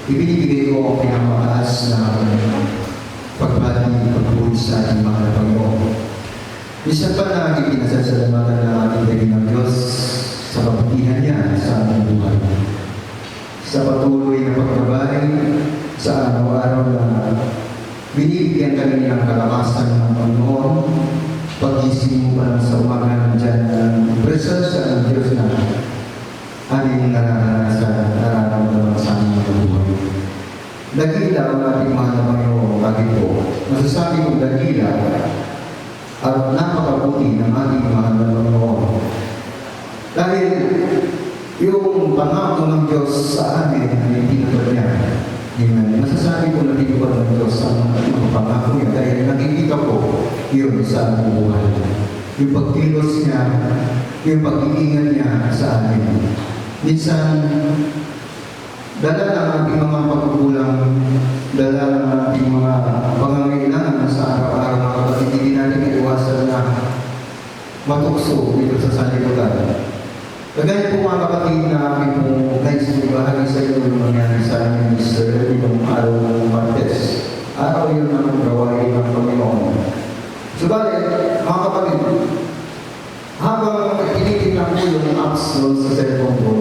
ibinibigay ko ang pinamataas na pagbati, pagpulit sa ating mga Panginoon. Isa pa na aking pinasasalamatan ng ating Panginoon Diyos sa kabutihan niya sa ating buhay. Sa patuloy na pagbabay sa araw-araw na binibigyan kami ng kalakasan ng Panginoon, pag-ising mo pa lang sa umaga nandiyan ng presensya ng Diyos na aming nararamdaman sa aming buhay. Dakila ang ating mahal na Panginoon, bakit po? Masasabi kong dakila at napakabuti ng ating mahal na Panginoon. Dahil yung pangako ng Diyos sa amin ay pinatupad niya. Amen. Masasabi ko na pinatupad ng Diyos ang mga pangako niya dahil nakikita ko yun sa ating buhay. Yung pagkilos niya, yung pag-iingat niya sa amin. Minsan, dala ng ating mga pagkukulang, dala ng ating mga pangangailangan sa araw-araw mga kapatid, hindi natin iwasan na matukso dito sa sanlibutan. Kagaya po mga kapatid na amin po guys, ibahagi sa iyo yung nangyari sa amin ni Sir yung araw ng Martes. Araw yun ang gawain ng Panginoon. Subalit, mga kapatid, habang tinitignan ko yung apps doon sa cellphone ko,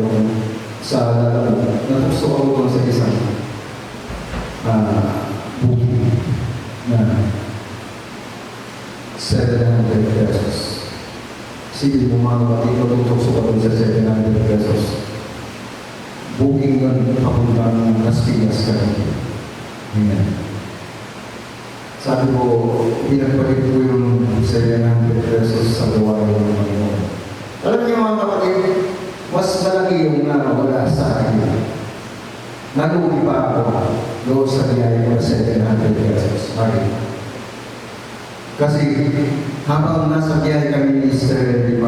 sa lalaro, natukso ako doon sa isang booking na 700 pesos. Sige mo mga kapatid, natukso ko doon sa 700 pesos. Booking yun, papuntang Las Piñas ka. Amen. Sabi ko, pinagpalit ko yung 700 pesos sa gawain ng Panginoon. Alam niyo mga kapatid, mas malaki yung wala sa akin. Nalugi pa ako doon sa biyaya ko 700 pesos. Bakit? Kasi habang nasa biyaya kami ni Sir di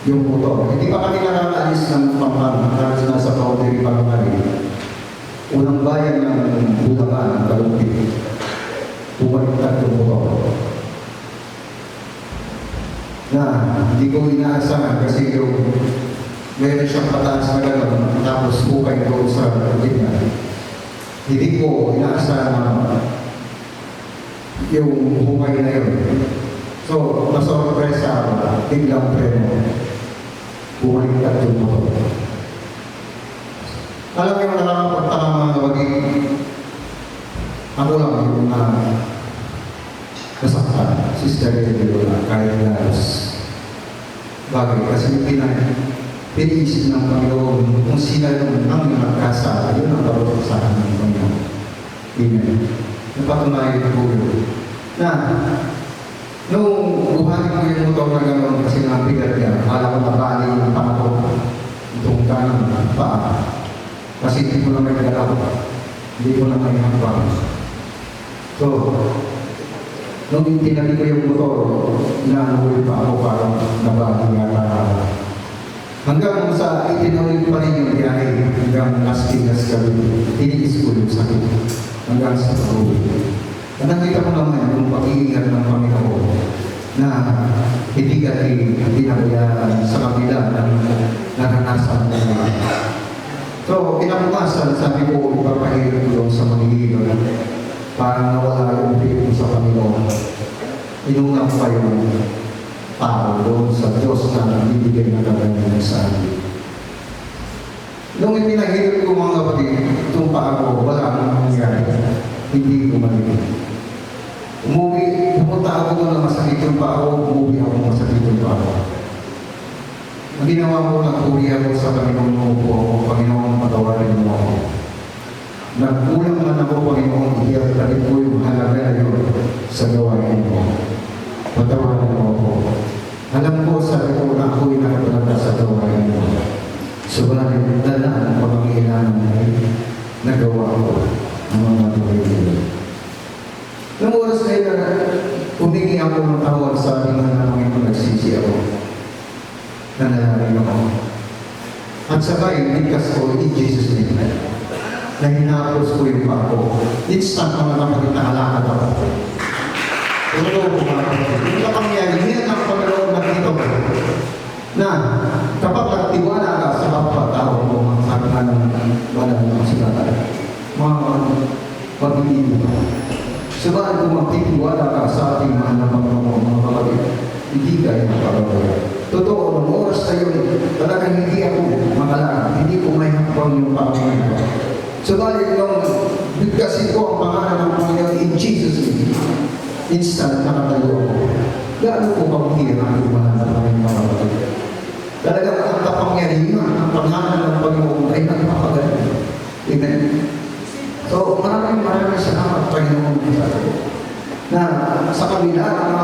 yung motor, hindi pa kami nakakaalis ng Pampanga, kasi nasa boundary pa kami. Unang bayan ng Bulacan, Talumpit, bumaliktad yung motor. Na hindi ko inaasahan kasi yung meron siyang pataas na gano'n, tapos bukay doon sa linya. Hindi ko inaasahan na yung bukay na yun. So, masorpresa ako, biglang preno, bumaliktad yung motor. Alam niyo nakakapagtaka mga kapatid, ako lang yung nasaktan, Sister Elola, kahit lalos. Bagay, kasi piniisip ng Panginoon kung sila yung ang nagkasala, yun ang karosahan ng Panginoon. Amen. Napatunayan ko yun. Na, nung buhanin ko yung motor na gano'n kasi nga bigat niya, akala ko nabali yung pangatong itong kanang paa. Kasi hindi ko na may galaw. Hindi ko na may hanggang. So, nung tinabi ko yung motor, inanuhuli pa ako parang nabali yata. Hanggang sa itinuloy pa rin yung biyahe, hanggang Las Piñas kami, tiniis ko yung sakit. Hanggang sa pag-uwi. At nakita ko naman yung pag-iingat ng Panginoon na hindi kami pinabayaan sa kabila ng naranasan ng mga. So, kinabukasan, sabi ko, ipapahirap ko sa Manila para nawala yung pito sa Panginoon. Inunang pa yung tao doon sa Diyos na bibigay na kaganyan sa akin. Nung ipinahirap ko mga kapatid, itong paa ko, wala nang nangyari. Hindi ko maliit. Pumunta ako doon na masakit yung paa ko, umuwi ako masakit yung paa ko. Ang ginawa ko, nagpuri ako sa Panginoon po ako, Panginoon, patawarin mo ako. Nagkulang man ako, Panginoon, iyakalin ko yung halaga yun sa gawain ko. Patawarin mo ako. Alam ko sa ito na ako'y nakapalata sa gawain ko. Subalit, dala ang pangangailangan ay nagawa ko ang mga gawain. Noong oras na ito, humingi ako ng tawag sa ating mga Panginoon, nagsisi ako. Nanalangin ako. At sabay, ligtas ko in Jesus' name. Na hinapos ko yung paa ko. Instant mga kapatid na halakad ako. Pero mga kapatid, yung kapangyarihan ng Panginoon nakita ko na kapag nagtiwala ka sa kapwa-tao mo, sabi nga ng ng mga sinatay. Mga pag-ibig. Subalit kung magtitiwala ka sa ating mahal na Panginoon, mga kapatid, hindi kayo makakabaya. Totoo, nung oras na yun, talagang hindi ako makalaan, hindi ko may hakbang yung Panginoon. Subalit nung bigkasin ko ang pangalan ng Panginoon in Jesus' name, instant nakatayo ako. Gaano po pamukira ang mahal na Panginoon, mga kapatid? Talagang ang kapangyarihan, ang pangalan ng Panginoon ay nagpapagaling. Amen. So, maraming salamat, Panginoon, na sa kabila ng mga